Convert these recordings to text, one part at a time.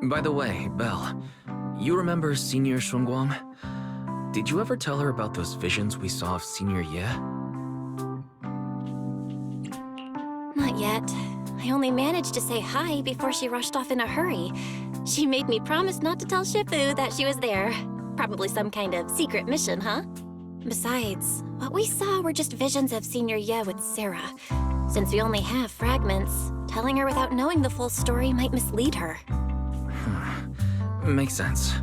By the way, Belle, you remember Senior Shunguang? Did you ever tell her about those visions we saw of Senior Ye? Not yet. I only managed to say hi before she rushed off in a hurry. She made me promise not to tell Shifu that she was there. Probably some kind of secret mission, huh? Besides, what we saw were just visions of Senior Ye with Sarah. Since we only have fragments, telling her without knowing the full story might mislead her. Makes sense.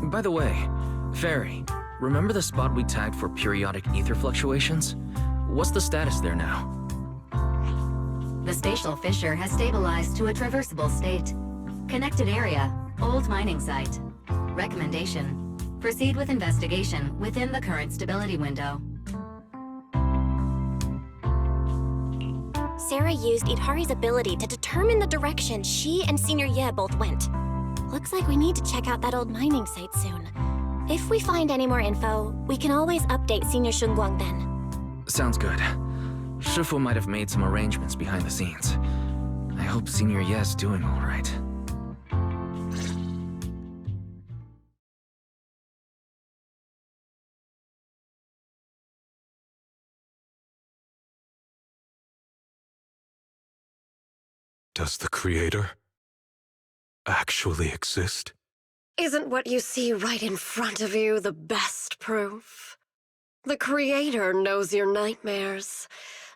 By the way, Fairy, remember the spot we tagged for periodic ether fluctuations? What's the status there now? The spatial fissure has stabilized to a traversable state. Connected area, old mining site. Recommendation: proceed with investigation within the current stability window. Sarah used Idhari's ability to determine the direction she and Senior Ye both went. Looks like we need to check out that old mining site soon. If we find any more info, we can always update Senior Shunguang then. Sounds good. Shifu might have made some arrangements behind the scenes. I hope Senior Ye's doing all right. Does the Creator actually exist? Isn't what you see right in front of you the best proof? The Creator knows your nightmares,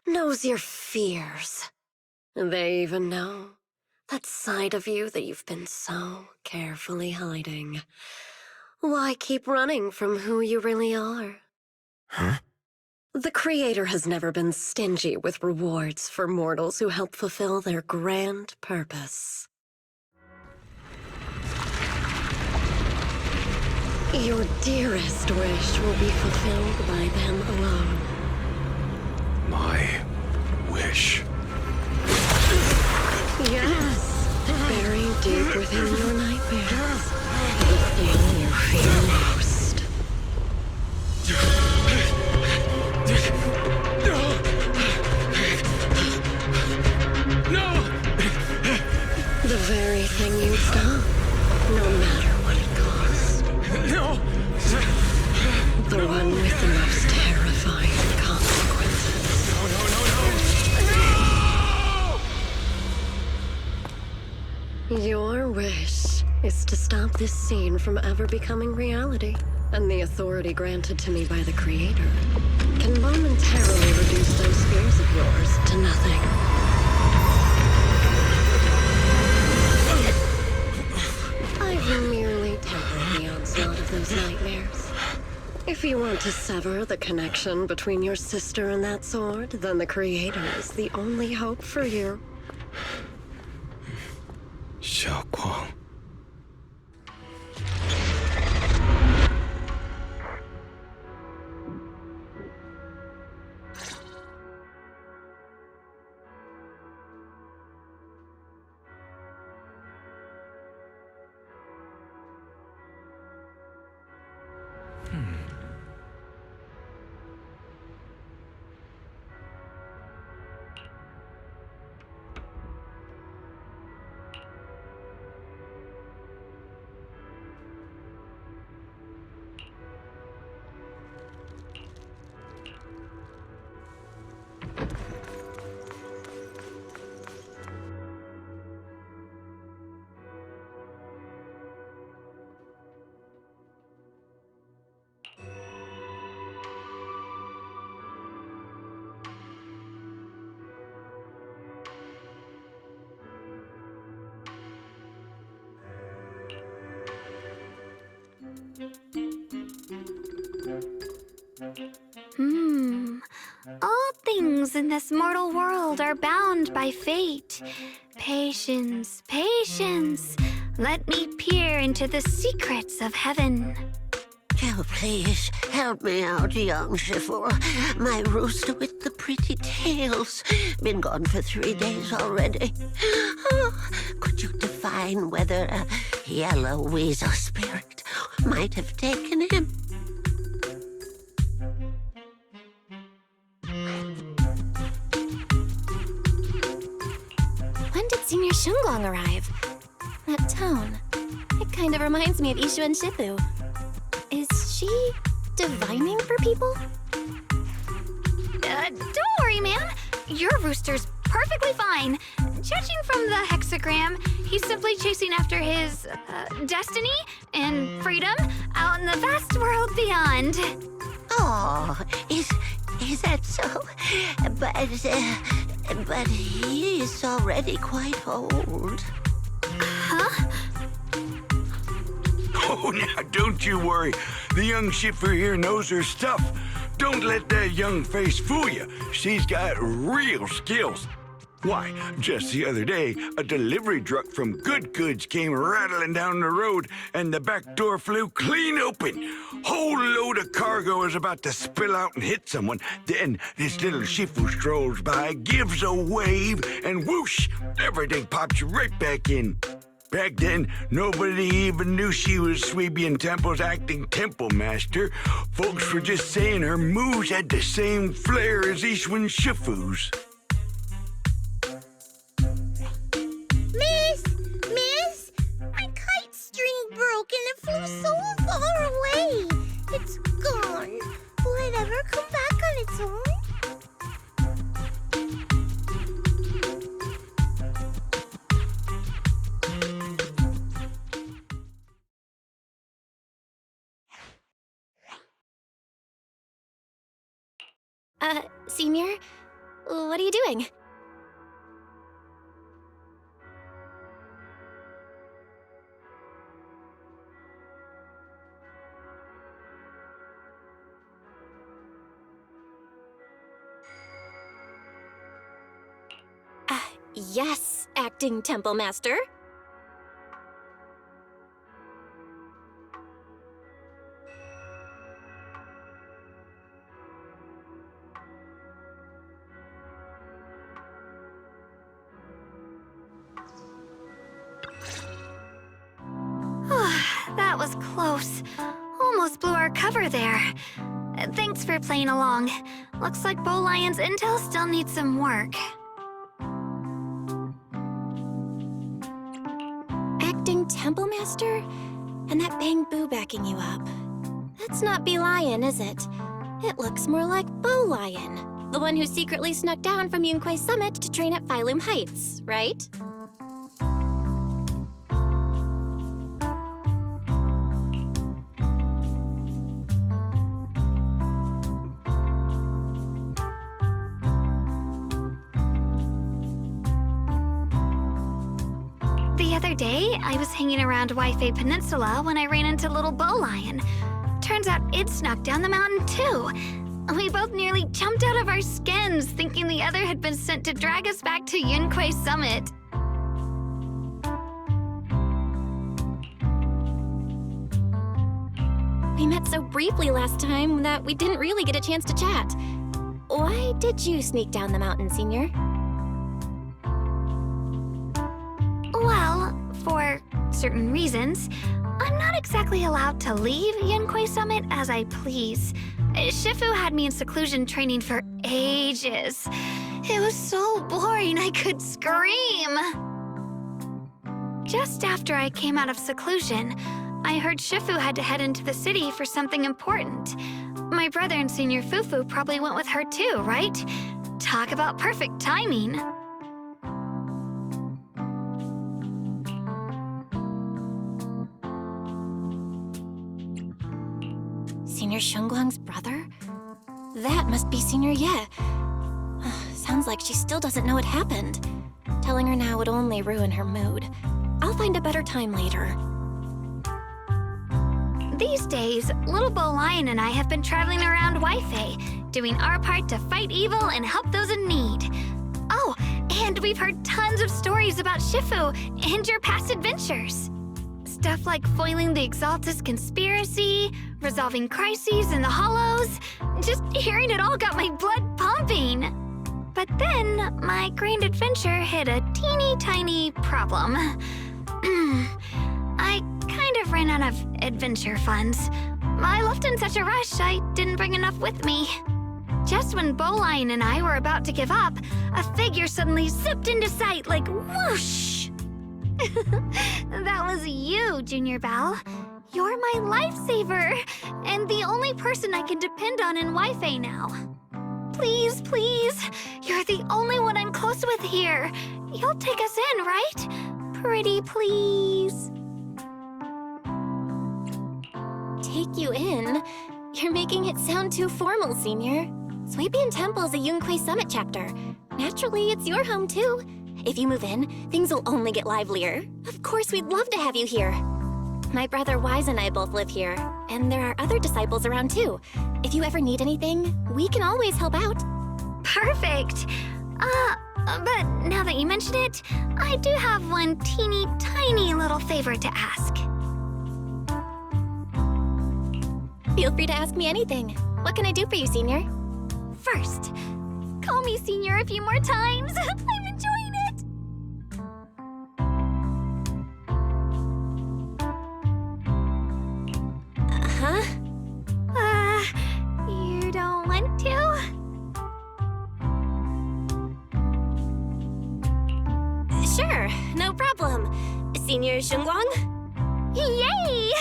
knows your fears. And they even know that side of you that you've been so carefully hiding. Why keep running from who you really are? Huh? The Creator has never been stingy with rewards for mortals who help fulfill their grand purpose. Your dearest wish will be fulfilled by them alone. My wish. Yes, buried deep within your nightmares. The thing you fear most. No! The very thing you stop, no matter what it costs. No! The one with the most terrifying consequences. No! Your wish is to stop this scene from ever becoming reality, and the authority granted to me by the Creator can momentarily reduce those fears of yours to nothing. I've merely tempered the onslaught of those nightmares. If you want to sever the connection between your sister and that sword, then the Creator is the only hope for you. Xiaoguang. All things in this mortal world are bound by fate. Patience, patience. Let me peer into the secrets of heaven. Oh, please, help me out, young Shifu. My rooster with the pretty tails. Been gone for 3 days already. Oh, could you define whether a yellow weasel spirit might have taken him? When did Senior Shunguang arrive? That tone. kind of reminds me of Ishu and Shifu. Is she divining for people? Don't worry, ma'am. Your rooster's perfectly fine. Judging from the hexagram, he's simply chasing after his destiny and freedom out in the vast world beyond. Oh, is that so? But he is already quite old. Huh? Oh, now, don't you worry. The young Shifu here knows her stuff. Don't let that young face fool you. She's got real skills. Why, just the other day, a delivery truck from Good Goods came rattling down the road, and the back door flew clean open. Whole load of cargo is about to spill out and hit someone. Then this little Shifu strolls by, gives a wave, and whoosh, everything pops right back in. Back then, nobody even knew she was Sweebian Temple's acting temple master. Folks were just saying her moves had the same flair as Ishwin Shifu's. Miss, my kite string broke and it flew so far away. It's gone. Will it ever come back on its own? Senior? What are you doing? Yes, acting temple master. That was close. Almost blew our cover there. Thanks for playing along. Looks like Bow Lion's intel still needs some work. Acting temple master? And that Bang Boo backing you up. That's not Bee Lion, is it? It looks more like Bow Lion. The one who secretly snuck down from Yunquay Summit to train at Phylum Heights, right? The other day, I was hanging around Waifei Peninsula when I ran into little Bow Lion. Turns out it snuck down the mountain too. We both nearly jumped out of our skins, thinking the other had been sent to drag us back to Yunquay Summit. We met so briefly last time that we didn't really get a chance to chat. Why did you sneak down the mountain, Senior? Well, for certain reasons, I'm not exactly allowed to leave Yunquay Summit as I please. Shifu had me in seclusion training for ages. It was so boring I could scream. Just after I came out of seclusion, I heard Shifu had to head into the city for something important. My brother and Senior Fufu probably went with her too, right? Talk about perfect timing. Senior Shunguang's brother? That must be Senior Ye. Sounds like she still doesn't know what happened. Telling her now would only ruin her mood. I'll find a better time later. These days, little Bow Lion and I have been traveling around Waifei, doing our part to fight evil and help those in need. Oh, and we've heard tons of stories about Shifu and your past adventures. Stuff like foiling the Exaltus conspiracy, resolving crises in the Hollows. Just hearing it all got my blood pumping. But then, my grand adventure hit a teeny tiny problem. I kind of ran out of adventure funds. I left in such a rush, I didn't bring enough with me. Just when Bow Lion and I were about to give up, a figure suddenly zipped into sight like whoosh. That was you, Junior Belle. You're my lifesaver, and the only person I can depend on in Wi-Fi now. Please, please, you're the only one I'm close with here. You'll take us in, right? Pretty please. Take you in? You're making it sound too formal, Senior. Swabian Temple's a Yunque Summit chapter. Naturally, it's your home, too. If you move in, things will only get livelier. Of course, we'd love to have you here. My brother Wise and I both live here, and there are other disciples around, too. If you ever need anything, we can always help out. Perfect. But now that you mention it, I do have one teeny tiny little favor to ask. Feel free to ask me anything. What can I do for you, Senior? First, call me Senior a few more times. I'm enjoying it. Huh? You don't want to? Sure, no problem. Senior Shunguang? Yay!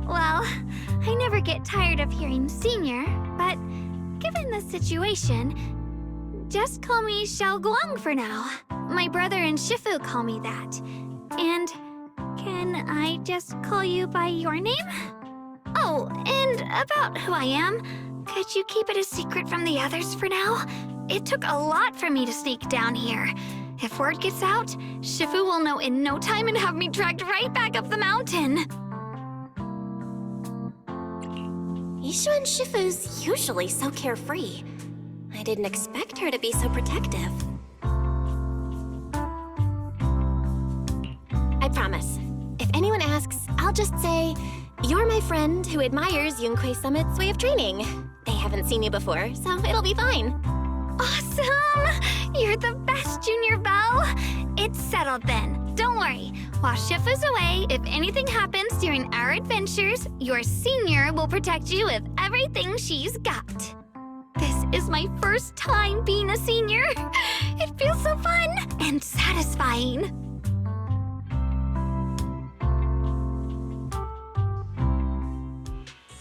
Well, I never get tired of hearing Senior, but given the situation, just call me Xiao Guang for now. My brother and Shifu call me that. And can I just call you by your name? Oh, and about who I am, could you keep it a secret from the others for now? It took a lot for me to sneak down here. If word gets out, Shifu will know in no time and have me dragged right back up the mountain. Yishuan Shifu's usually so carefree. I didn't expect her to be so protective. I promise. If anyone asks, I'll just say, you're my friend who admires Yunque Summit's way of training. They haven't seen you before, so it'll be fine. Awesome! You're the best, Junior Belle! It's settled then. Don't worry. While Shifu's away, if anything happens during our adventures, your Senior will protect you with everything she's got. This is my first time being a Senior. It feels so fun and satisfying.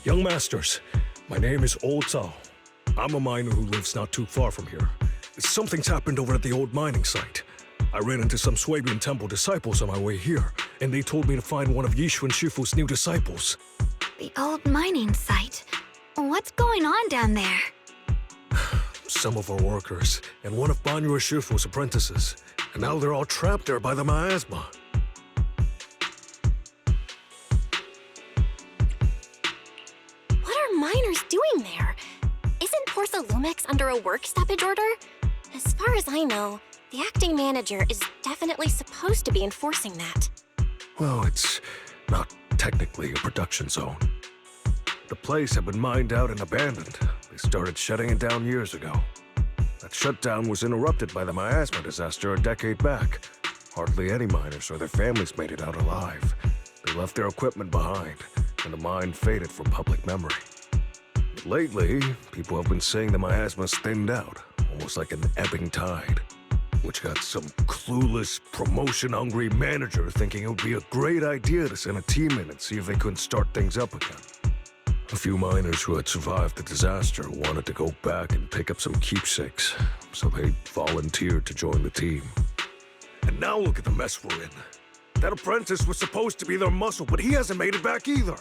Young Masters, my name is Old Zhao. I'm a miner who lives not too far from here. Something's happened over at the old mining site. I ran into some Swabian Temple disciples on my way here, and they told me to find one of Yishuan Shifu's new disciples. The old mining site. What's going on down there? Some of our workers, and one of Banyue Shifu's apprentices. And now they're all trapped there by the miasma. What are miners doing there? Isn't Portha Lumex under a work stoppage order? As far as I know, the acting manager is definitely supposed to be enforcing that. Well, it's not technically a production zone. The place had been mined out and abandoned. They started shutting it down years ago. That shutdown was interrupted by the miasma disaster a decade back. Hardly any miners or their families made it out alive. They left their equipment behind, and the mine faded from public memory. But lately, people have been saying the miasma's thinned out, almost like an ebbing tide, which got some clueless, promotion-hungry manager thinking it would be a great idea to send a team in and see if they couldn't start things up again. A few miners who had survived the disaster wanted to go back and pick up some keepsakes, so they volunteered to join the team. And now look at the mess we're in. That apprentice was supposed to be their muscle, but he hasn't made it back either.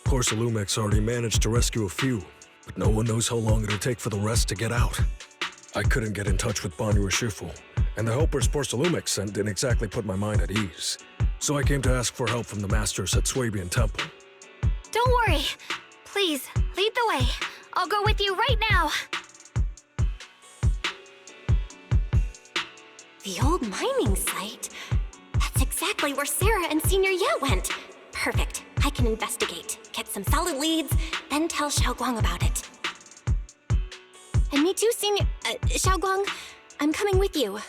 Portha Lumex already managed to rescue a few, but no one knows how long it'll take for the rest to get out. I couldn't get in touch with Banyue Shifu, and the helpers Portha Lumex sent didn't exactly put my mind at ease. So I came to ask for help from the masters at Swabian Temple. Don't worry. Please, lead the way. I'll go with you right now. The old mining site? That's exactly where Sarah and Senior Ye went. Perfect. I can investigate, get some solid leads, then tell Xiao Guang about it. And me too, Senior... Xiao Guang, I'm coming with you.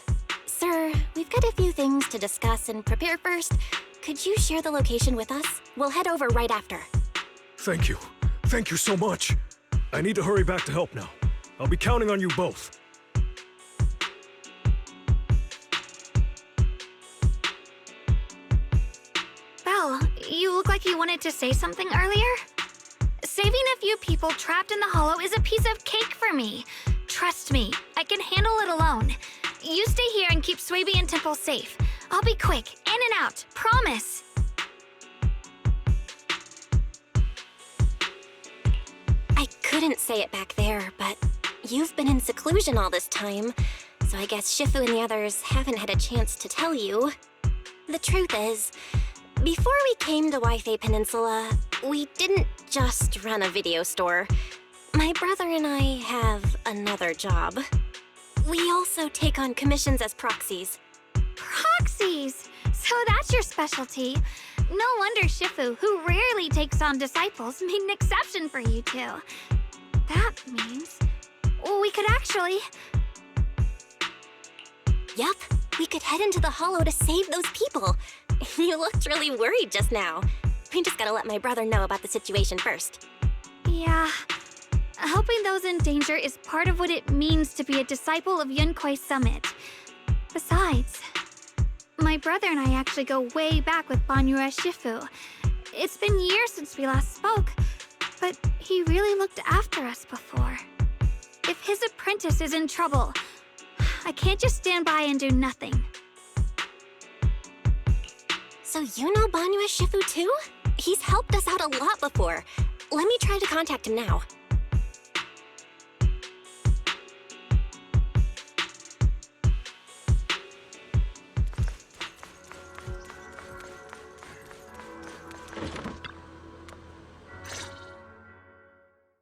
Sir, we've got a few things to discuss and prepare first. Could you share the location with us? We'll head over right after. Thank you. Thank you so much. I need to hurry back to help now. I'll be counting on you both. like you wanted to say something earlier? Saving a few people trapped in the hollow is a piece of cake for me. Trust me, I can handle it alone. You stay here and keep Swaby and Temple safe. I'll be quick, in and out, promise. I couldn't say it back there, but you've been in seclusion all this time, so I guess Shifu and the others haven't had a chance to tell you. The truth is, before we came to Wi-Fi Peninsula, we didn't just run a video store. My brother and I have another job. We also take on commissions as proxies. Proxies! So that's your specialty. No wonder Shifu, who rarely takes on disciples, made an exception for you two. That means we could actually... Yup, we could head into the hollow to save those people. You looked really worried just now. We just gotta let my brother know about the situation first. Yeah. Helping those in danger is part of what it means to be a disciple of Yunkwei Summit. Besides, my brother and I actually go way back with Banyue Shifu. It's been years since we last spoke, but he really looked after us before. If his apprentice is in trouble, I can't just stand by and do nothing. So you know Banyue Shifu too? He's helped us out a lot before. Let me try to contact him now.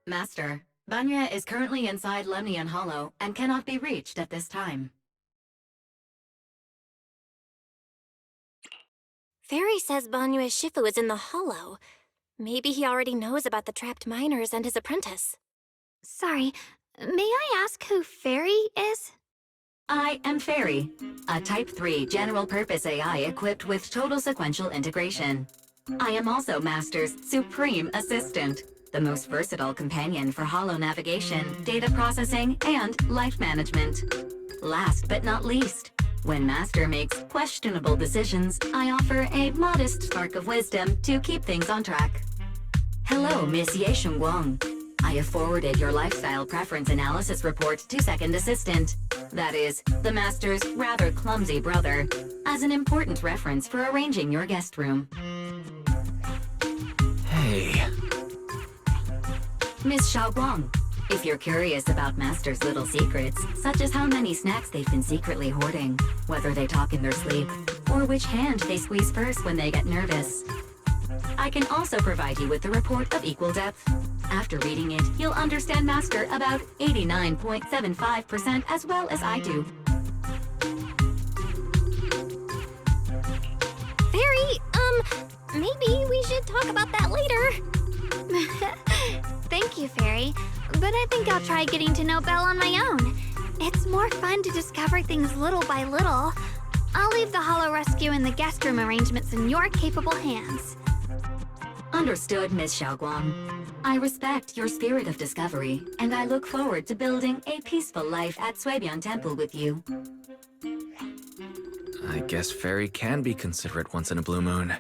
Master, Banya is currently inside Lemnian Hollow and cannot be reached at this time. Fairy says Banyue Shifu is in the hollow. Maybe he already knows about the trapped miners and his apprentice. Sorry, may I ask who Fairy is? I am Fairy, a Type 3 general-purpose AI equipped with total sequential integration. I am also Master's supreme assistant, the most versatile companion for hollow navigation, data processing, and life management. Last but not least, when Master makes questionable decisions, I offer a modest spark of wisdom to keep things on track. Hello, Miss Ye Shengguang. I have forwarded your lifestyle preference analysis report to Second Assistant, that is, the Master's rather clumsy brother, as an important reference for arranging your guest room. Hey. Miss Xiaoguang, if you're curious about Master's little secrets, such as how many snacks they've been secretly hoarding, whether they talk in their sleep, or which hand they squeeze first when they get nervous, I can also provide you with the report of equal depth. After reading it, you'll understand Master about 89.75% as well as I do. Fairy, maybe we should talk about that later. Thank you, Fairy, but I think I'll try getting to know Belle on my own. It's more fun to discover things little by little. I'll leave the hollow rescue and the guest room arrangements in your capable hands. Understood, Miss Xiaoguang. I respect your spirit of discovery, and I look forward to building a peaceful life at Swabian Temple with you. I guess Fairy can be considerate once in a blue moon.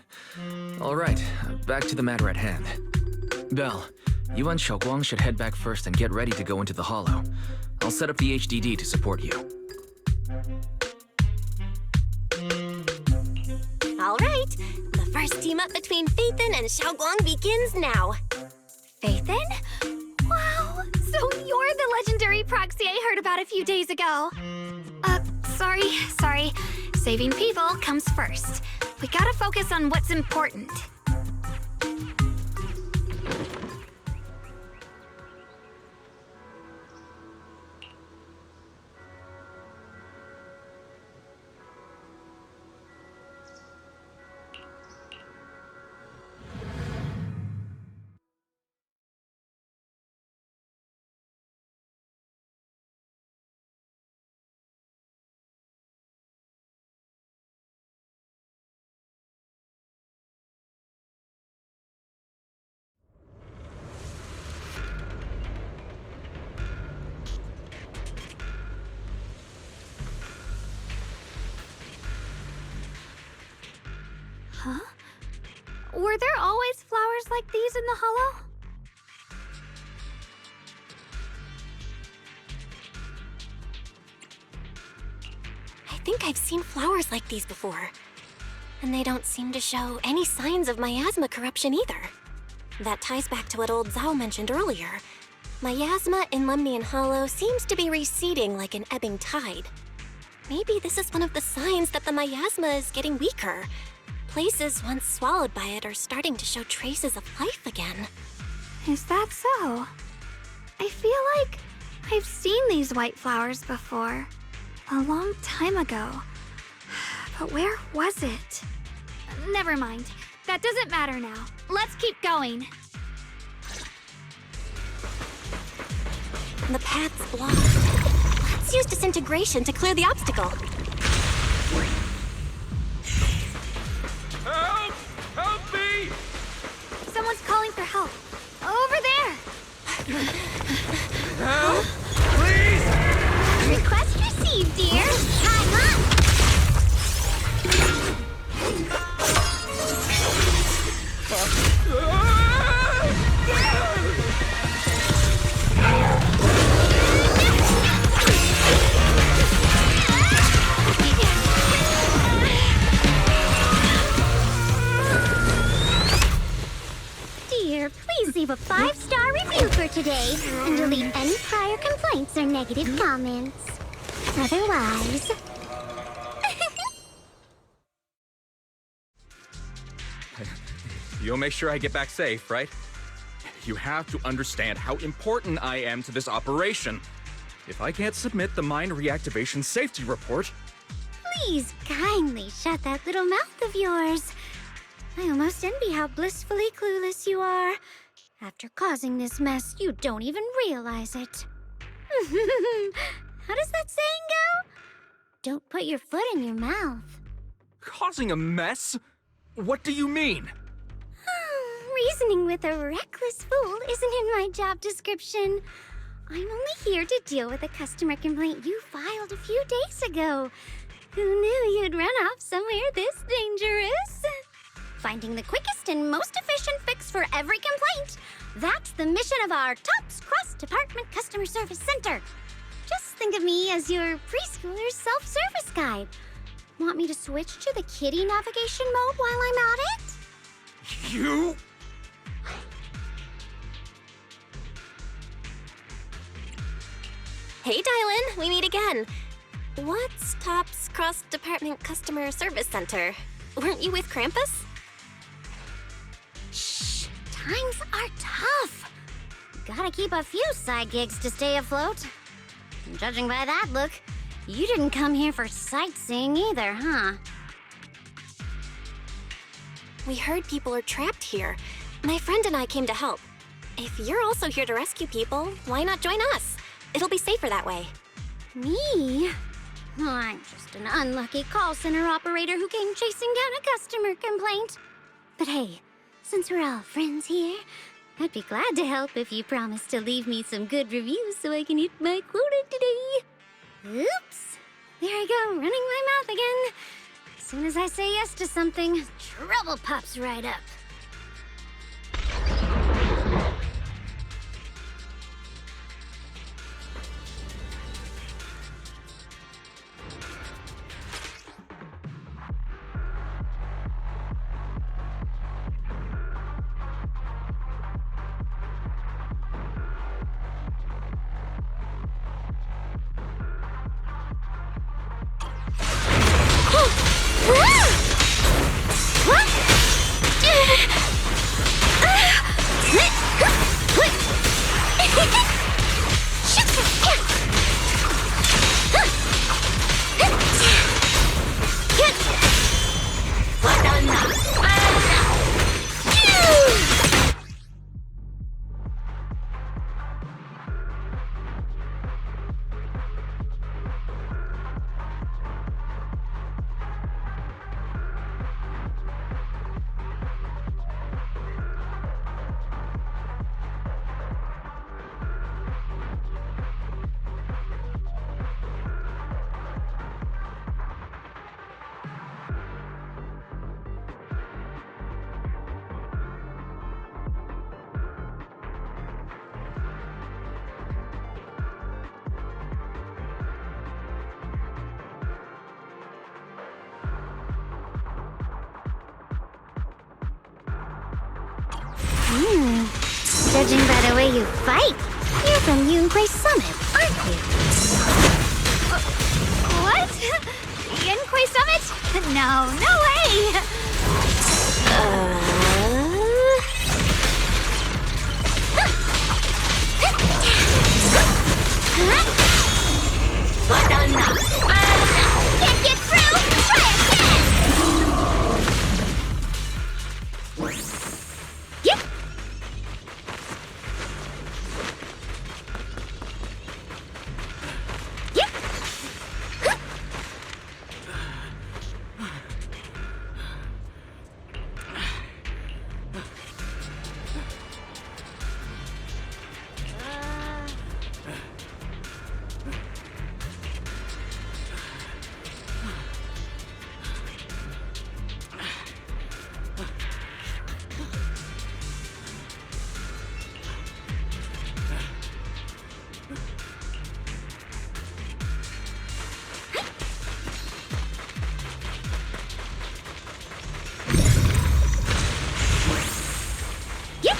All right, back to the matter at hand. Belle, you and Xiaoguang should head back first and get ready to go into the hollow. I'll set up the HDD to support you. All right, the first team up between Phaethon and Xiaoguang begins now. Phaethon? Wow, so you're the legendary proxy I heard about a few days ago. Sorry. Saving people comes first. We gotta focus on what's important. Were there always flowers like these in the hollow? I think I've seen flowers like these before. And they don't seem to show any signs of miasma corruption either. That ties back to what old Zhao mentioned earlier. Miasma in Lemnian Hollow seems to be receding like an ebbing tide. Maybe this is one of the signs that the miasma is getting weaker. Places once swallowed by it are starting to show traces of life again. Is that so? I feel like I've seen these white flowers before. A long time ago. But where was it? Never mind. That doesn't matter now. Let's keep going. The path's blocked. Let's use disintegration to clear the obstacle. Help! Help me! Someone's calling for help. Over there! Help! Please! Request received, dear. Time up! Dear, please leave a 5-star review for today and delete any prior complaints or negative comments. Otherwise... You'll make sure I get back safe, right? You have to understand how important I am to this operation. If I can't submit the mine reactivation safety report... Please kindly shut that little mouth of yours. I almost envy how blissfully clueless you are. After causing this mess, you don't even realize it. How does that saying go? Don't put your foot in your mouth. Causing a mess? What do you mean? Reasoning with a reckless fool isn't in my job description. I'm only here to deal with a customer complaint you filed a few days ago. Who knew you'd run off somewhere this dangerous? Finding the quickest and most efficient fix for every complaint. That's the mission of our TOPS Cross-Department Customer Service Center. Just think of me as your preschooler's self-service guide. Want me to switch to the kiddie navigation mode while I'm at it? You? Hey, Dylan, we meet again. What's TOPS Cross-Department Customer Service Center? Weren't you with Krampus? Shh, times are tough. Gotta keep a few side gigs to stay afloat. And judging by that look, you didn't come here for sightseeing either, huh? We heard people are trapped here. My friend and I came to help. If you're also here to rescue people, why not join us? It'll be safer that way. Me? I'm just an unlucky call center operator who came chasing down a customer complaint. But hey, since we're all friends here, I'd be glad to help if you promise to leave me some good reviews so I can hit my quota today. Oops. There I go, running my mouth again. As soon as I say yes to something, trouble pops right up. Judging by the way you fight, you're from Yunquay Summit, aren't you? What? Yenquay Summit? No, no way! Can't get through? Try again! Yep. Yep!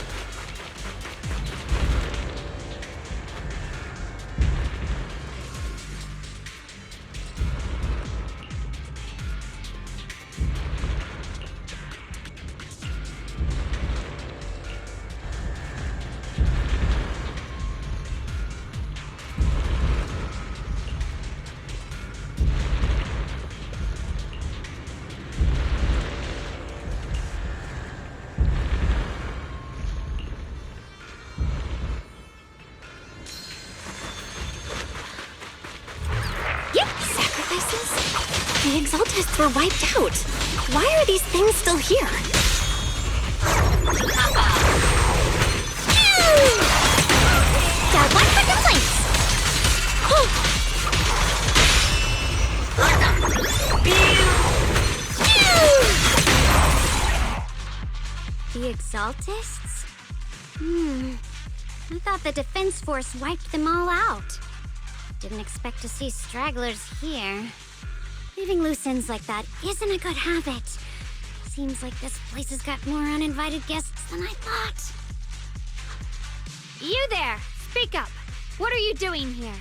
The Exaltists were wiped out. Why are these things still here? Got one for complaints! The Exaltists? I thought the Defense Force wiped them all out. Didn't expect to see stragglers here. Leaving loose ends like that isn't a good habit. Seems like this place has got more uninvited guests than I thought. You there! Speak up! What are you doing here?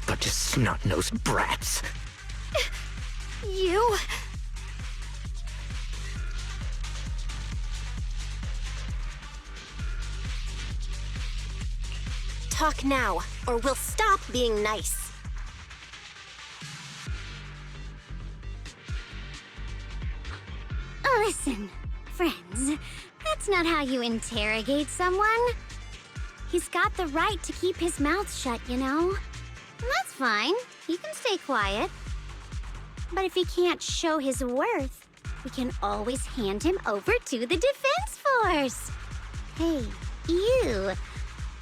Bunch of snot-nosed brats. You? Talk now, or we'll stop being nice. Listen, friends, that's not how you interrogate someone. He's got the right to keep his mouth shut, you know? And that's fine. He can stay quiet. But if he can't show his worth, we can always hand him over to the Defense Force. Hey, you.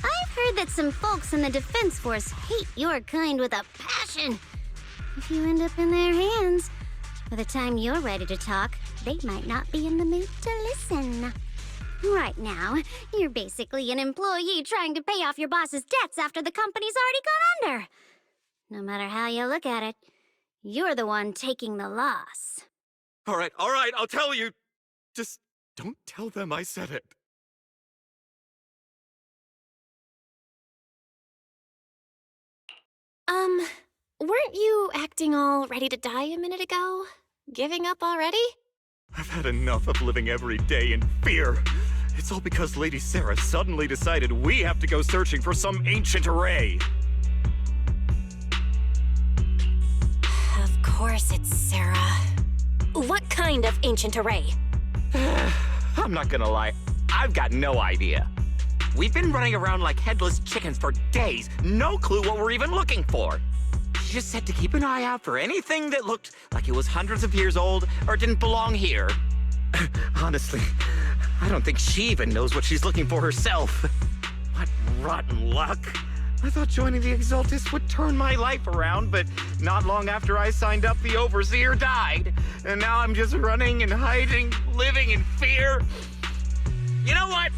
I've heard that some folks in the Defense Force hate your kind with a passion. If you end up in their hands, by the time you're ready to talk, they might not be in the mood to listen. Right now, you're basically an employee trying to pay off your boss's debts after the company's already gone under. No matter how you look at it, you're the one taking the loss. All right, I'll tell you. Just don't tell them I said it. Weren't you acting all ready to die a minute ago? Giving up already? I've had enough of living every day in fear. It's all because Lady Sarah suddenly decided we have to go searching for some ancient array. Of course it's Sarah. What kind of ancient array? I'm not gonna lie, I've got no idea. We've been running around like headless chickens for days, no clue what we're even looking for. She just said to keep an eye out for anything that looked like it was hundreds of years old or didn't belong here. Honestly, I don't think she even knows what she's looking for herself. What rotten luck. I thought joining the Exaltists would turn my life around, but not long after I signed up, the Overseer died. And now I'm just running and hiding, living in fear. You know what?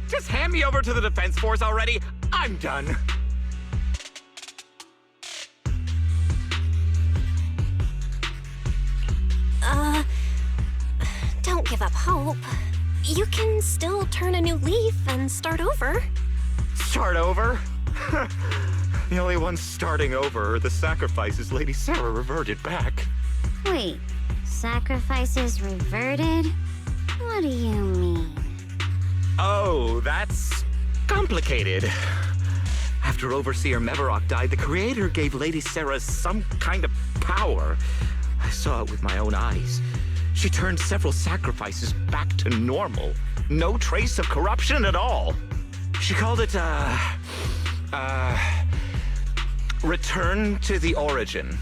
Just hand me over to the Defense Force already. I'm done. Don't give up hope. you can still turn a new leaf and start over. Start over? The only ones starting over are the sacrifices Lady Sarah reverted back. Wait, sacrifices reverted? What do you mean? Oh, that's complicated. After Overseer Mevarok died, the Creator gave Lady Sarah some kind of power. I saw it with my own eyes. She turned several sacrifices back to normal. No trace of corruption at all. She called it, return to the origin.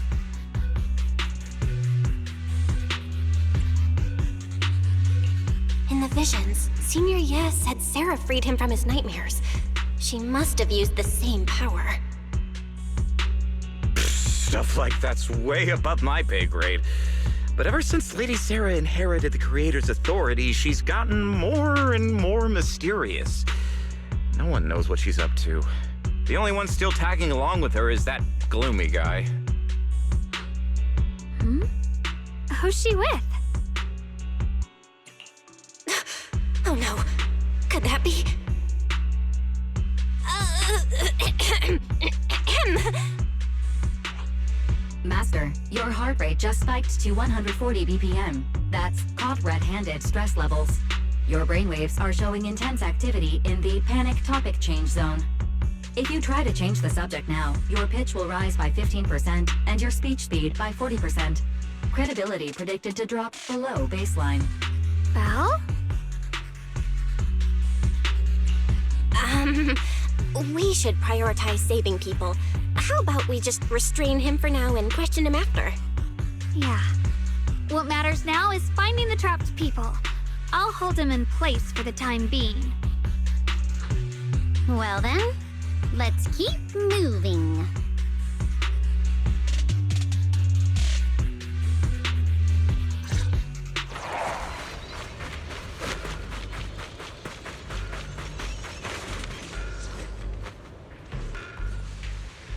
In the visions, Senior Ye said Sarah freed him from his nightmares. She must have used the same power. Stuff like that's way above my pay grade. But ever since Lady Sarah inherited the Creator's authority, she's gotten more and more mysterious. No one knows what she's up to. The only one still tagging along with her is that gloomy guy. Who's she with? Oh no, could that be? Master, your heart rate just spiked to 140 BPM. That's caught red-handed stress levels. Your brainwaves are showing intense activity in the panic topic change zone. If you try to change the subject now, your pitch will rise by 15% and your speech speed by 40%. Credibility predicted to drop below baseline. Belle? We should prioritize saving people. How about we just restrain him for now and question him after? Yeah. What matters now is finding the trapped people. I'll hold him in place for the time being. Well then, let's keep moving.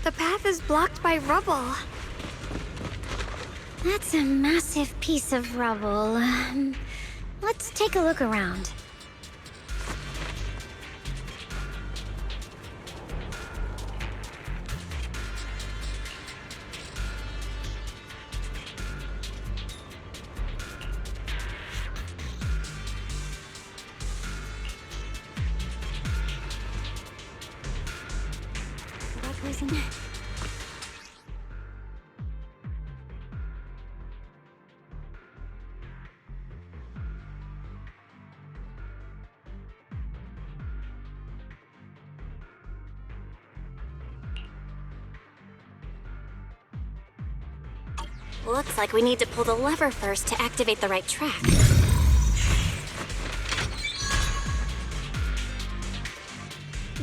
The path is blocked by rubble. That's a massive piece of rubble. Let's take a look around. Looks like we need to pull the lever first to activate the right track.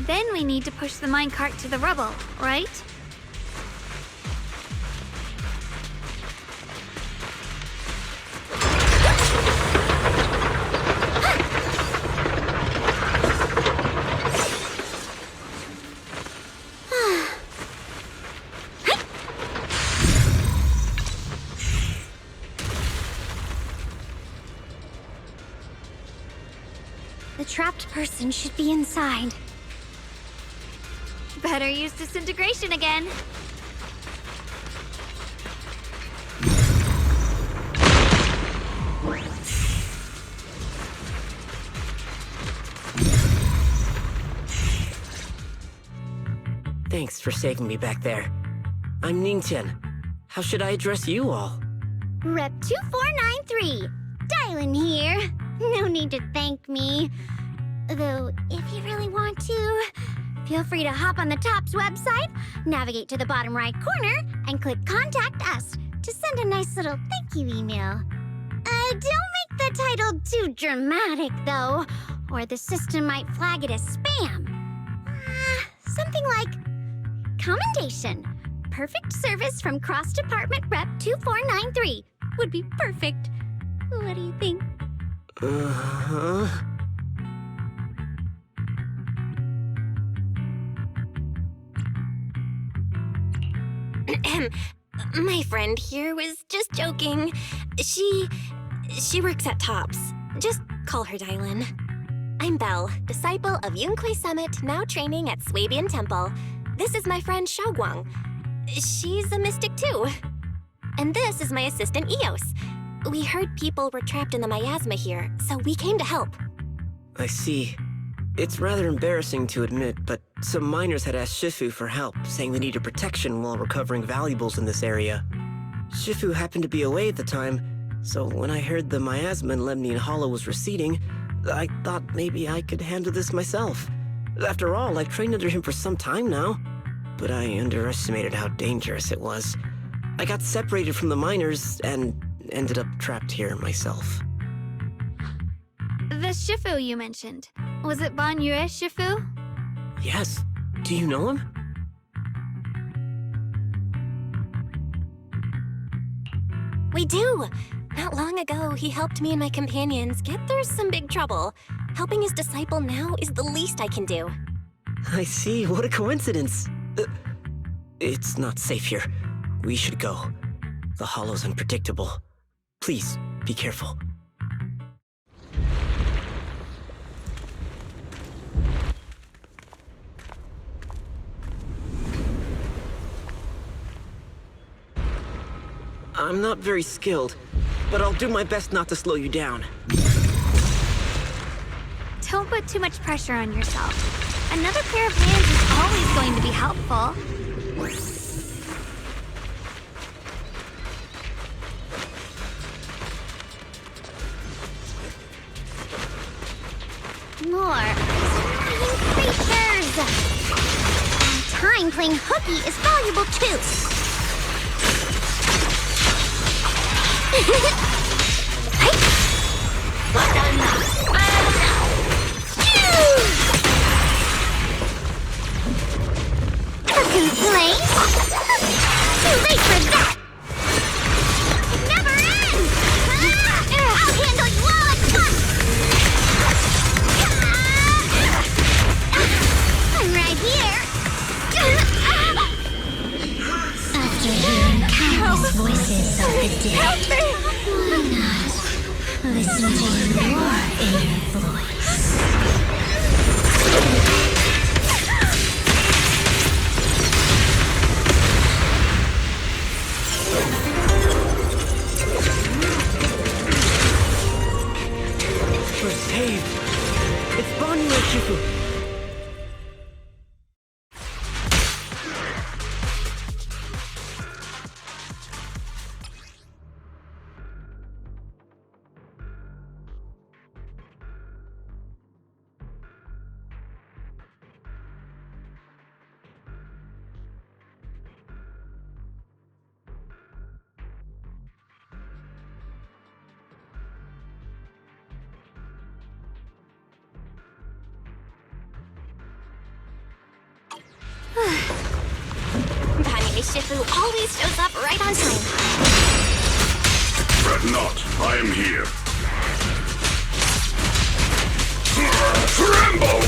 Then we need to push the minecart to the rubble, right? The trapped person should be inside. Better use disintegration again. Thanks for saving me back there. I'm Ningtian. How should I address you all? Rep 2493. Dylan here. No need to thank me. Though, if you really want to, feel free to hop on the TOPS website, navigate to the bottom right corner, and click Contact Us to send a nice little thank you email. Don't make the title too dramatic, though, or the system might flag it as spam. Something like, Commendation. Perfect service from Cross Department Rep 2493 would be perfect. What do you think? My friend here was just joking. She works at TOPS. Just call her Dylan. I'm Belle, disciple of Yunque Summit, now training at Swabian Temple. This is my friend Xiaoguang. She's a mystic too. And this is my assistant Eos. We heard people were trapped in the miasma here, so we came to help. I see. It's rather embarrassing to admit, but some miners had asked Shifu for help, saying they needed protection while recovering valuables in this area. Shifu happened to be away at the time, so when I heard the miasma in Lemnian Hollow was receding, I thought maybe I could handle this myself. After all, I've trained under him for some time now, but I underestimated how dangerous it was. I got separated from the miners and ended up trapped here myself. The Shifu you mentioned. Was it Ban Yue Shifu? Yes. Do you know him? We do! Not long ago, he helped me and my companions get through some big trouble. Helping his disciple now is the least I can do. I see. What a coincidence. It's not safe here. We should go. The hollow's unpredictable. Please, be careful. I'm not very skilled, but I'll do my best not to slow you down. Don't put too much pressure on yourself. Another pair of hands is always going to be helpful. More creatures! Time playing hooky is valuable too. Complain? Too late for that! Never ends! I'll handle you all at once! I'm right here! After hearing countless voices of the dead, why not listen to your inner voice? We're saved. It's Ban Yue Shifu. Shifu always shows up right on time. Fret not, I am here. Tremble!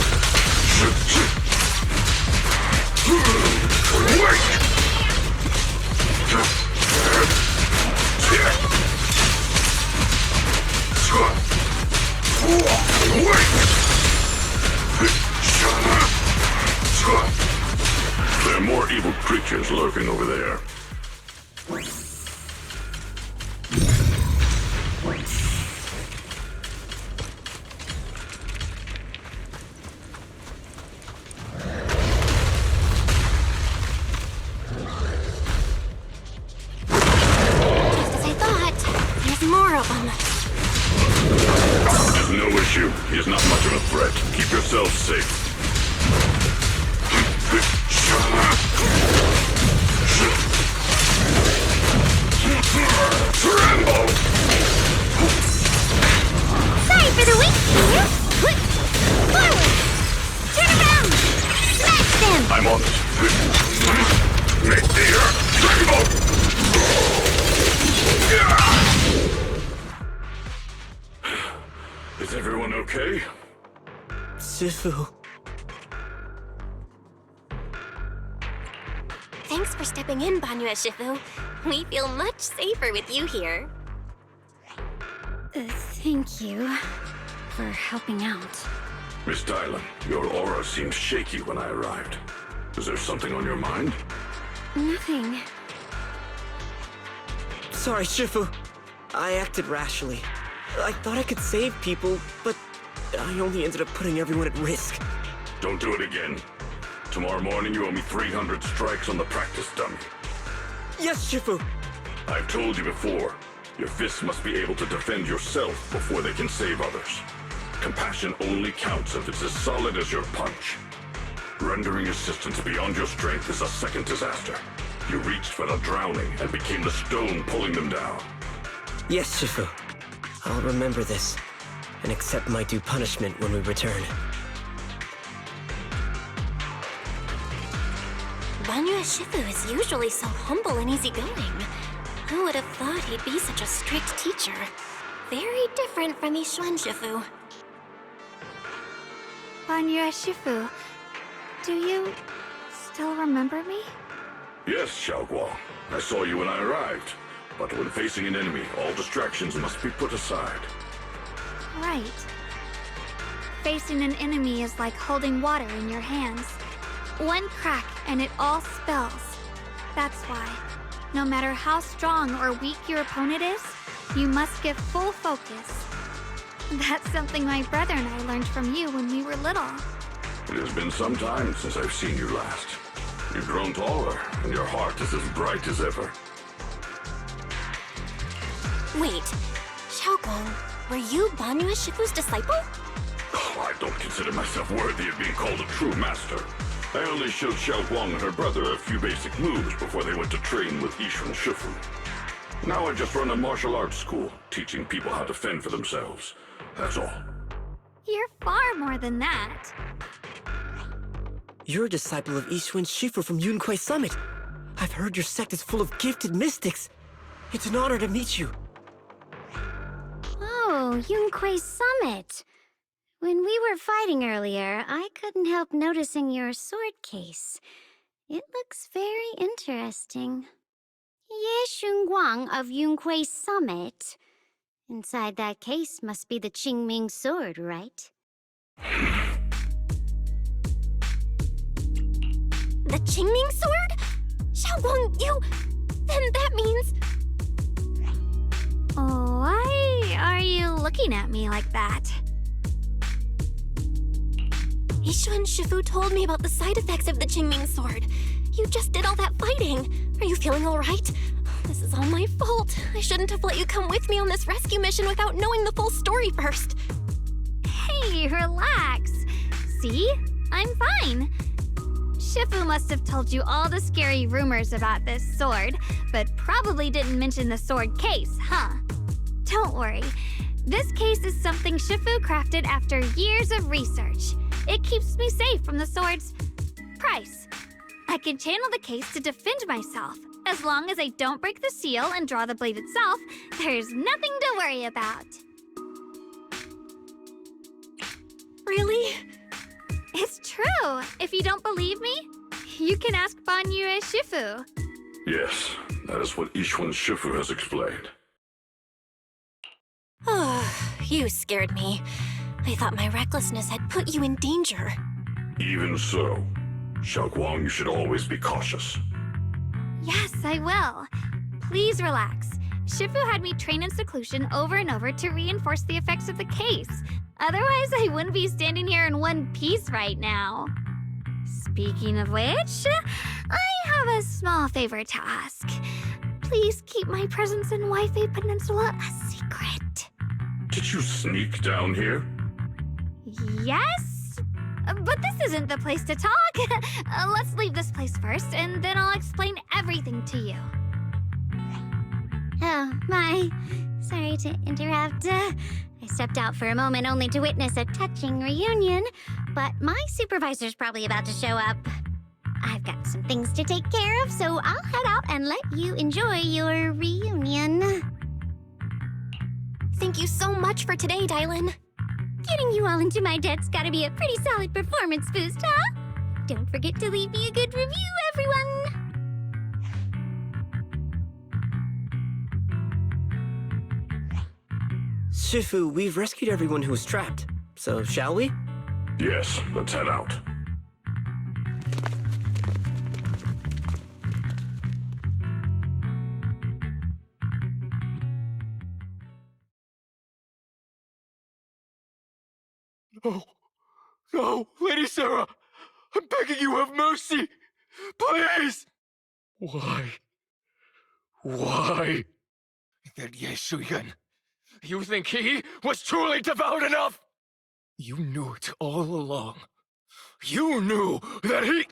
Wait! There are more evil creatures lurking over there. Just as I thought. There's more of them. There's no issue. He's not much of a threat. Keep yourselves safe. Tremble! Sorry for the weak here. Forward! Turn around! Smash them! I'm on it. Make the earth tremble! Is everyone okay? Shifu. Thanks for stepping in, Ban Yue Shifu. We feel much safer with you here. Thank you for helping out. Miss Dylan, your aura seemed shaky when I arrived. Is there something on your mind? Nothing. Sorry, Shifu. I acted rashly. I thought I could save people, but I only ended up putting everyone at risk. Don't do it again. Tomorrow morning you owe me 300 strikes on the practice dummy. Yes, Shifu! I've told you before, your fists must be able to defend yourself before they can save others. Compassion only counts if it's as solid as your punch. Rendering assistance beyond your strength is a second disaster. You reached for the drowning and became the stone pulling them down. Yes, Shifu. I'll remember this, and accept my due punishment when we return. Banyue Shifu is usually so humble and easygoing. Who would have thought he'd be such a strict teacher? Very different from Yixuan Shifu. Banyue Shifu, do you still remember me? Yes, Xiaoguang. I saw you when I arrived. But when facing an enemy, all distractions must be put aside. Right. Facing an enemy is like holding water in your hands. One crack and it all spills. That's why, no matter how strong or weak your opponent is, you must give full focus. That's something my brother and I learned from you when we were little. It has been some time since I've seen you last. You've grown taller, and your heart is as bright as ever. Wait, Xiaoguang, were you Banyue Shifu's disciple? Oh, I don't consider myself worthy of being called a true master. I only showed Xiaoguang and her brother a few basic moves before they went to train with Yixuan Shifu. Now I just run a martial arts school, teaching people how to fend for themselves. That's all. You're far more than that. You're a disciple of Yixuan Shifu from Yunquei Summit. I've heard your sect is full of gifted mystics. It's an honor to meet you. Oh, Yunquei Summit. When we were fighting earlier, I couldn't help noticing your sword case. It looks very interesting. Ye Xunguang of Yunquei Summit. Inside that case must be the Qingming sword, right? The Qingming sword? Xiaoguang, you... Then that means... Why are you looking at me like that? Yixuan Shifu told me about the side effects of the Qingming sword. You just did all that fighting. Are you feeling all right? This is all my fault. I shouldn't have let you come with me on this rescue mission without knowing the full story first. Hey, relax. See? I'm fine. Shifu must have told you all the scary rumors about this sword, but probably didn't mention the sword case, huh? Don't worry. This case is something Shifu crafted after years of research. It keeps me safe from the sword's price. I can channel the case to defend myself. As long as I don't break the seal and draw the blade itself, there's nothing to worry about. Really? It's true. If you don't believe me, you can ask Banyue Shifu. Yes, that is what Yixuan Shifu has explained. Oh, you scared me. I thought my recklessness had put you in danger. Even so, Xiaoguang, you should always be cautious. Yes, I will. Please relax. Shifu had me train in seclusion over and over to reinforce the effects of the case. Otherwise, I wouldn't be standing here in one piece right now. Speaking of which, I have a small favor to ask. Please keep my presence in Wi-Fi Peninsula a secret. Did you sneak down here? Yes? But this isn't the place to talk. Let's leave this place first, and then I'll explain everything to you. Oh, my. Sorry to interrupt. I stepped out for a moment only to witness a touching reunion, but my supervisor's probably about to show up. I've got some things to take care of, so I'll head out and let you enjoy your reunion. Thank you so much for today, Dylan. Getting you all into my debt's gotta be a pretty solid performance boost, huh? Don't forget to leave me a good review, everyone! Shifu, we've rescued everyone who was trapped. So, shall we? Yes, let's head out. No. No, Lady Sarah! I'm begging you, have mercy! Please! Why? Why? That Yeshuyan. You think he was truly devout enough? You knew it all along. You knew that he...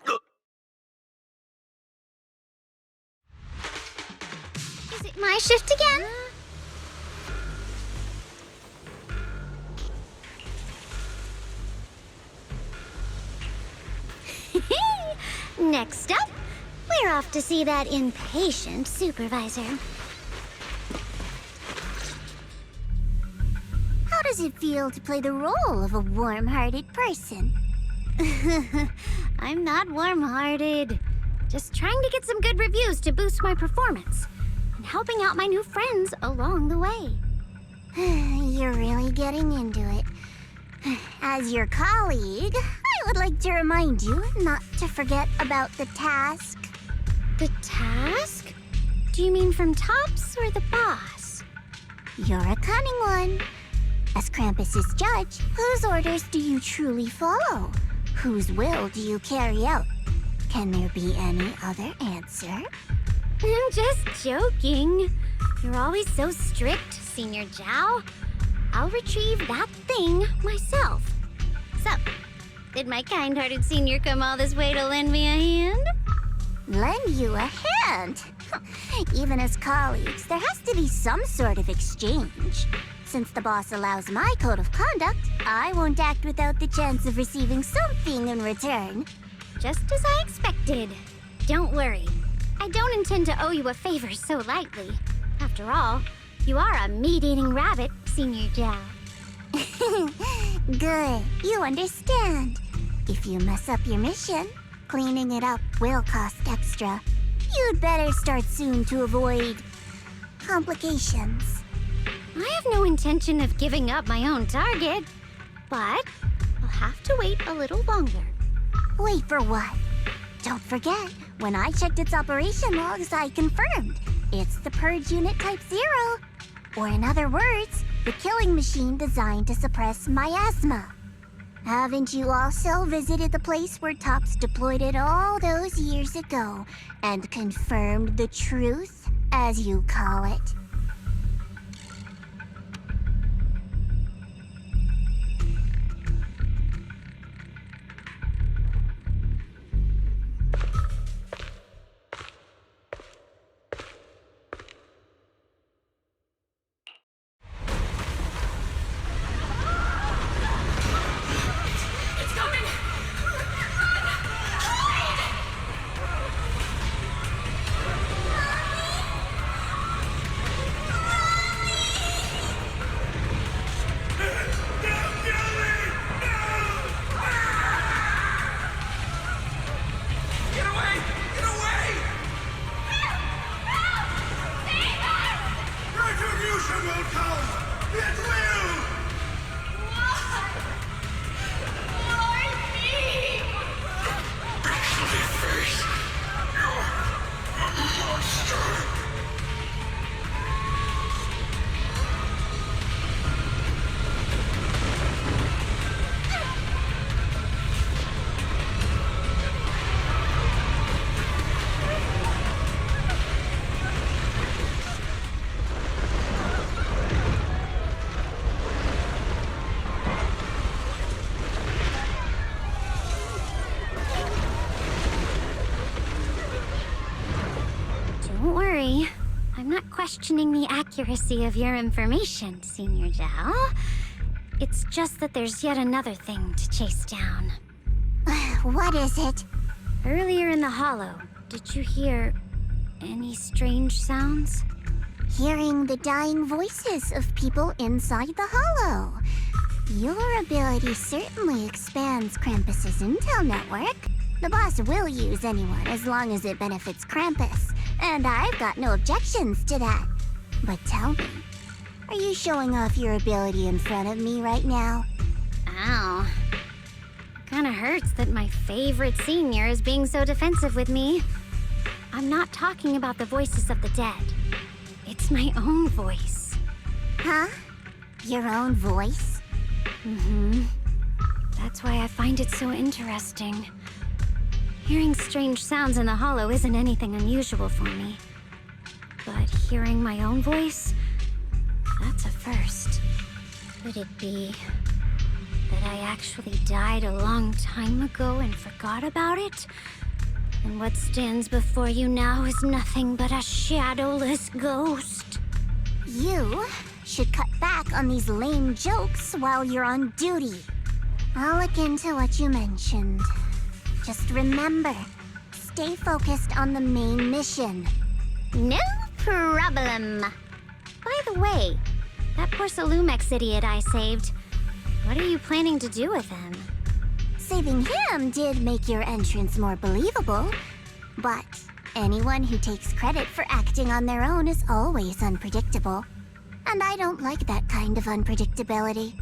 Is it my shift again? Next up, we're off to see that impatient supervisor. How does it feel to play the role of a warm-hearted person? I'm not warm-hearted. Just trying to get some good reviews to boost my performance. And helping out my new friends along the way. You're really getting into it. As your colleague, I would like to remind you not to forget about the task. The task? Do you mean from Tops or the boss? You're a cunning one. As Krampus's judge, whose orders do you truly follow? Whose will do you carry out? Can there be any other answer? I'm just joking. You're always so strict, Senior Zhao. I'll retrieve that thing myself. So, did my kind-hearted senior come all this way to lend me a hand? Lend you a hand? Even as colleagues, there has to be some sort of exchange. Since the boss allows my code of conduct, I won't act without the chance of receiving something in return. Just as I expected. Don't worry. I don't intend to owe you a favor so lightly. After all, you are a meat-eating rabbit, Senior Zhao. Good. You understand. If you mess up your mission, cleaning it up will cost extra. You'd better start soon to avoid complications. I have no intention of giving up my own target, but I'll have to wait a little longer. Wait for what? Don't forget, when I checked its operation logs, I confirmed. It's the Purge Unit Type 0. Or in other words, the killing machine designed to suppress miasma. Haven't you also visited the place where Tops deployed it all those years ago and confirmed the truth, as you call it? Don't worry. I'm not questioning the accuracy of your information, Senior Zhao. It's just that there's yet another thing to chase down. What is it? Earlier in the hollow, did you hear any strange sounds? Hearing the dying voices of people inside the hollow. Your ability certainly expands Krampus's intel network. The boss will use anyone as long as it benefits Krampus, and I've got no objections to that. But tell me, Are you showing off your ability in front of me right now? Ow. Kinda hurts that my favorite senior is being so defensive with me. I'm not talking about the voices of the dead. It's my own voice. Huh? Your own voice? Mm-hmm. That's why I find it so interesting. Hearing strange sounds in the hollow isn't anything unusual for me. But hearing my own voice, that's a first. Could it be that I actually died a long time ago and forgot about it? And what stands before you now is nothing but a shadowless ghost. You should cut back on these lame jokes while you're on duty. I'll look into what you mentioned. Just remember, stay focused on the main mission. No problem. By the way, that poor Salumex idiot I saved, what are you planning to do with him? Saving him did make your entrance more believable, but anyone who takes credit for acting on their own is always unpredictable. And I don't like that kind of unpredictability.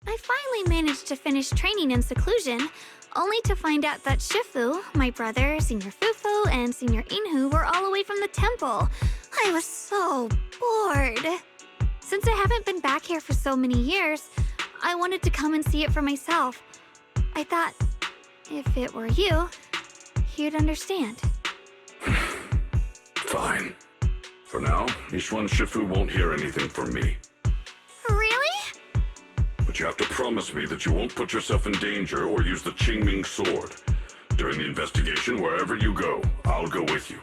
I finally managed to finish training in seclusion, only to find out that Shifu, my brother, Senior Fufu, and Senior Inhu were all away from the temple. I was so bored. Since I haven't been back here for so many years, I wanted to come and see it for myself. I thought, if it were you, you'd understand. Fine. For now, Ishwan Shifu won't hear anything from me. Really? But you have to promise me that you won't put yourself in danger or use the Qingming sword. During the investigation, wherever you go, I'll go with you.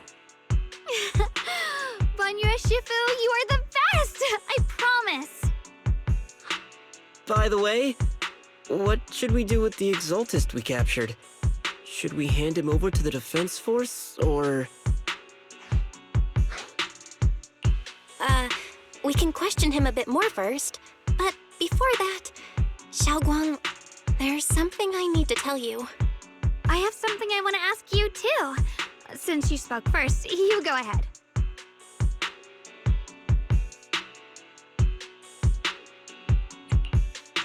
Banyue Shifu, you are the best! I promise! By the way, what should we do with the Exaltist we captured? Should we hand him over to the Defense Force, or...? We can question him a bit more first. But before that, Xiaoguang, there's something I need to tell you. I have something I want to ask you, too. Since you spoke first, you go ahead.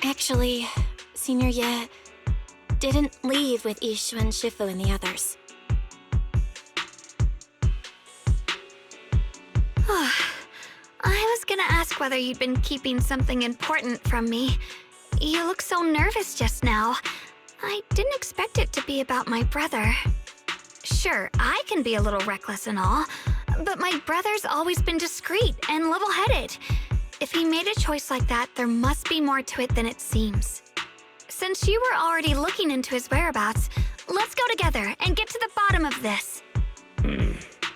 Actually, Senior Ye didn't leave with Ishwan, Shifu, and the others. I was gonna ask whether you'd been keeping something important from me. You look so nervous just now. I didn't expect it to be about my brother. Sure, I can be a little reckless and all, but my brother's always been discreet and level-headed. If he made a choice like that, there must be more to it than it seems. Since you were already looking into his whereabouts, let's go together and get to the bottom of this.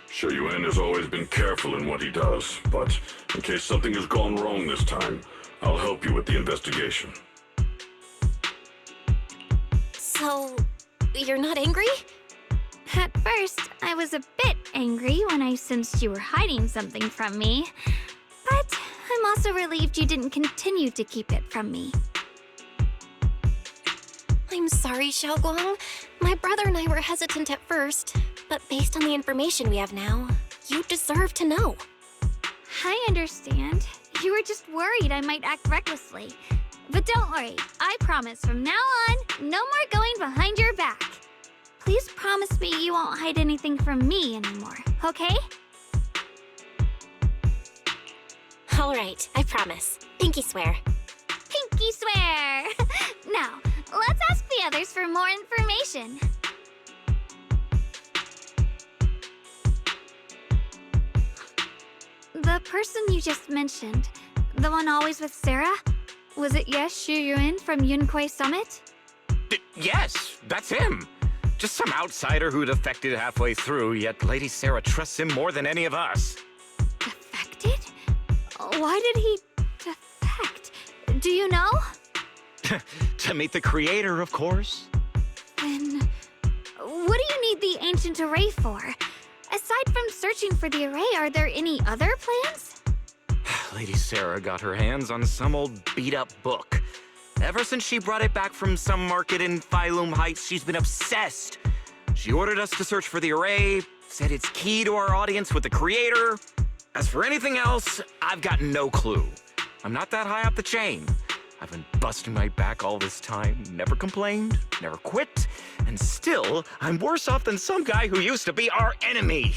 Shu Yuan has always been careful in what he does, but in case something has gone wrong this time, I'll help you with the investigation. So, you're not angry? At first, I was a bit angry when I sensed you were hiding something from me. But I'm also relieved you didn't continue to keep it from me. I'm sorry, Xiaoguang. My brother and I were hesitant at first, but based on the information we have now, you deserve to know. I understand. You were just worried I might act recklessly. But don't worry, I promise from now on, no more going behind your back. Please promise me you won't hide anything from me anymore, okay? All right, I promise. Pinky swear. Pinky swear! Now, let's ask the others for more information. The person you just mentioned, the one always with Sarah, was it Shu Yuan from Yunquei Summit? Yes, that's him. Just some outsider who defected halfway through, yet Lady Sarah trusts him more than any of us. Defected? Why did he defect? Do you know? To meet the creator, of course. Then, what do you need the ancient array for? Aside from searching for the array, are there any other plans? Lady Sarah got her hands on some old beat-up book. Ever since she brought it back from some market in Phylum Heights, she's been obsessed. She ordered us to search for the array, said it's key to our audience with the creator. As for anything else, I've got no clue. I'm not that high up the chain. I've been busting my back all this time, never complained, never quit, and still, I'm worse off than some guy who used to be our enemy.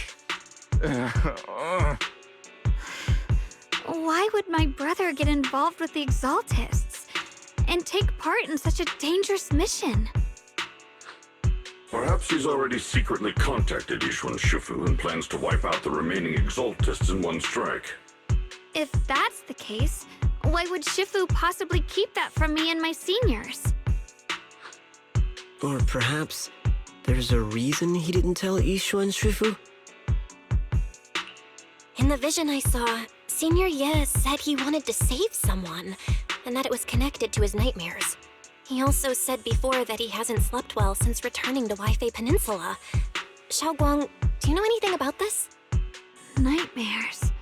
Why would my brother get involved with the Exaltists and take part in such a dangerous mission? Perhaps he's already secretly contacted Yishuan Shifu and plans to wipe out the remaining Exaltists in one strike. If that's the case, why would Shifu possibly keep that from me and my seniors? Or perhaps there's a reason he didn't tell Yishuan Shifu? In the vision I saw, Senior Ye said he wanted to save someone, and that it was connected to his nightmares. He also said before that he hasn't slept well since returning to Waifei Peninsula. Xiaoguang, do you know anything about this? Nightmares.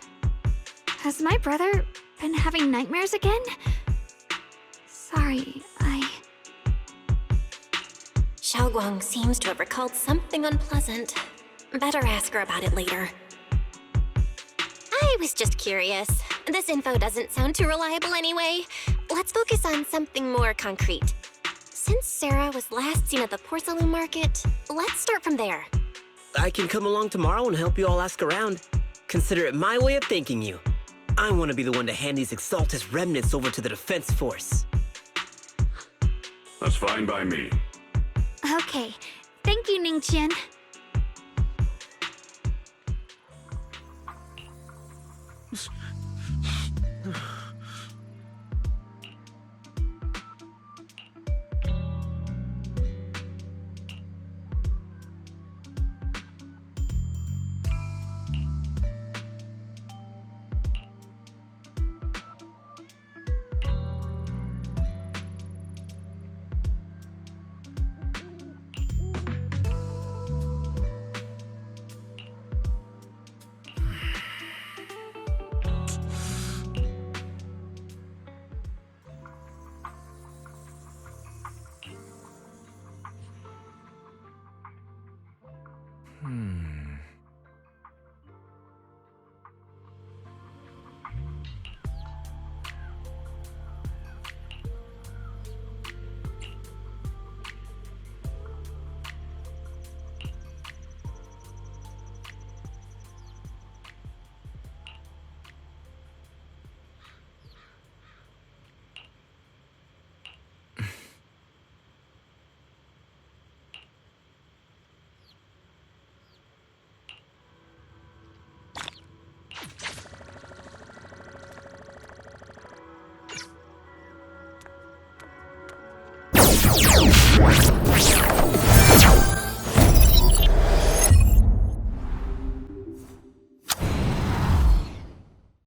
Has my brother been having nightmares again? Sorry, Xiaoguang seems to have recalled something unpleasant. Better ask her about it later. I was just curious. This info doesn't sound too reliable anyway. Let's focus on something more concrete. Since Sarah was last seen at the porcelain market, let's start from there. I can come along tomorrow and help you all ask around. Consider it my way of thanking you. I want to be the one to hand these Exaltus remnants over to the defense force. That's fine by me. Okay. Thank you, Ningqian.